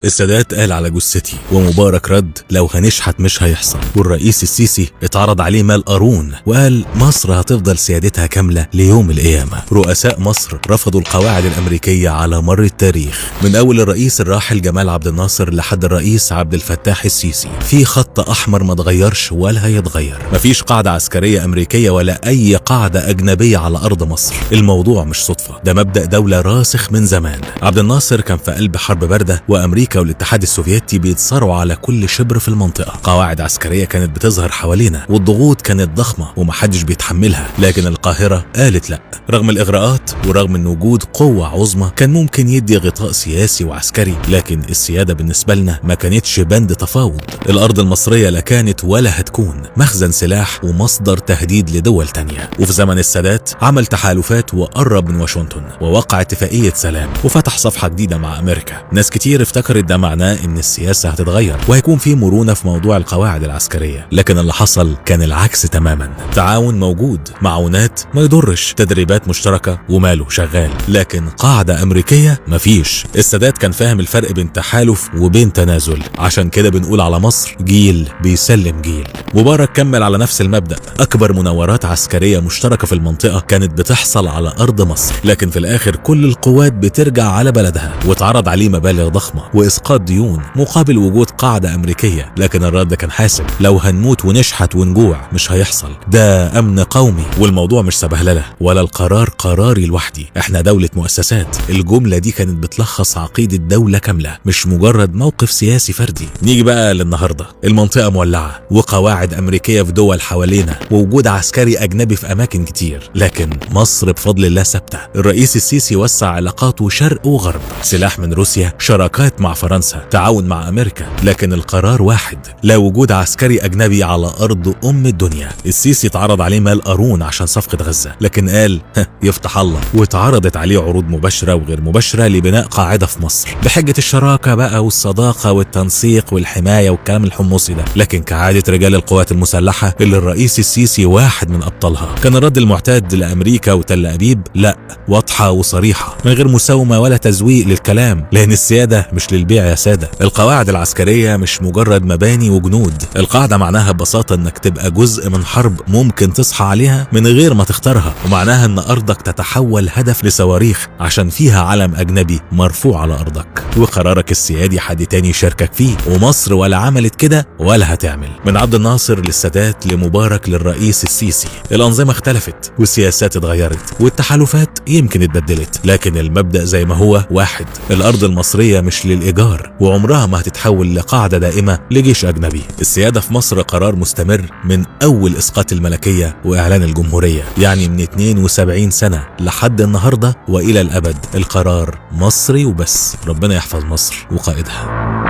السادات قال على جثتي، ومبارك رد لو هنشحت مش هيحصل. والرئيس السيسي اتعرض عليه مال قارون وقال مصر هتفضل سيادتها كاملة ليوم القيامة. رؤساء مصر رفضوا القواعد الأمريكية على مر التاريخ، من أول الرئيس الراحل جمال عبد الناصر لحد الرئيس عبد الفتاح السيسي. في خط أحمر ما اتغيرش ولا هيتغير. مفيش قاعدة عسكرية أمريكية ولا أي قاعدة أجنبية على أرض مصر. الموضوع مش صدفة، ده مبدأ دولة راسخ من زمان. عبد الناصر كان في قلب حرب باردة، وأمريكا والاتحاد السوفيتي بيتصارعوا على كل شبر في المنطقة. قواعد عسكرية كانت بتظهر حوالينا، والضغوط كانت ضخمة ومحدش بيتحملها، لكن القاهرة قالت لا. رغم الإغراءات ورغم ان وجود قوة عظمى كان ممكن يدي غطاء سياسي وعسكري، لكن السيادة بالنسبة لنا ما كانتش بند تفاوض. الأرض المصرية لا كانت ولا هتكون مخزن سلاح ومصدر تهديد لدول تانية. وفي زمن السادات عمل تحالفات وقرب من واشنطن ووقع اتفاقية سلام وفتح صفحة جديدة مع أمريكا. ناس كتير افتكرت ده معناه ان السياسة هتتغير وهيكون في مرونة في موضوع القواعد العسكرية، لكن اللي حصل كان العكس تماما. تعاون موجود، معونات ما يضرش، تدريبات مشتركة وماله شغال، لكن قاعدة أمريكية مفيش. السادات كان فاهم الفرق بين تحالف وبين تنازل، عشان كده بنقول على مصر جيل بيسلم جيل. مبارك كمل على نفس المبدأ. أكبر مناورات عسكرية مشتركة في المنطقة كانت بتحصل على أرض مصر، لكن في الآخر كل القوات بترجع على بلدها، واتعرض عليه مبالغ ضخمة وإسقاط ديون مقابل وجود قاعدة أمريكية. لكن الرد كان حاسم، لو هنموت ونشحت ونجوع مش هيحصل، ده أمن قومي. والموضوع مش سبهللة ولا القرار قراري لوحدي، احنا دولة مؤسسات. الجملة دي كانت بتلخص عقيدة دولة كاملة، مش مجرد موقف سياسي فردي. نيجي بقى للنهاردة، المنطقة مولعة وقواعد أمريكية في دول حوالينا ووجود عسكري أجنبي في أماكن كتير، لكن مصر بفضل الله ثابتة. الرئيس السيسي وسع علاقاته شرق وغرب، سلاح من روسيا، شراكات مع فرنسا، تعاون مع أمريكا، لكن القرار واحد، لا وجود عسكري أجنبي على أرض أم الدنيا. السيسي اتعرض عليه مال قارون عشان صفقة غزة، لكن قال يفتح الله، واتعرضت عليه عروض مباشرة وغير مباشرة لبناء قاعدة في مصر بحجة الشراكة بقى والصداقة والتنسيق والحماية والكلام الحمصي ده. لكن كعادة رجال القوات المسلحة اللي الرئيس السيسي واحد من أبطالها، كان الرد المعتاد لأمريكا وتل أبيب لا، واضحة وصريحة من غير مساومة ولا تزويق للكلام، لأن السيادة مش للبيع يا سادة. القواعد العسكرية مش مجرد مباني وجنود، القاعدة معناها ببساطة انك تبقى جزء من حرب ممكن تصحى عليها من غير ما تختارها، ومعناها ان ارضك تتحول هدف لصواريخ عشان فيها علم اجنبي مرفوع على ارضك، وقرارك السيادي حد تاني يشاركك فيه. ومصر ولا عملت كده ولا هتعمل. من عبد الناصر للسادات لمبارك للرئيس السيسي، الانظمة اختلفت والسياسات اتغيرت والتحالفات يمكن اتبدلت، لكن المبدأ زي ما هو واحد. الارض المصرية مش للإيجار، وعمرها ما هتتحول لقاعدة دائمة لجيش أجنبي. السيادة في مصر قرار مستمر من أول إسقاط الملكية وإعلان الجمهورية، يعني من 72 سنة لحد النهاردة وإلى الأبد. القرار مصري وبس. ربنا يحفظ مصر وقائدها.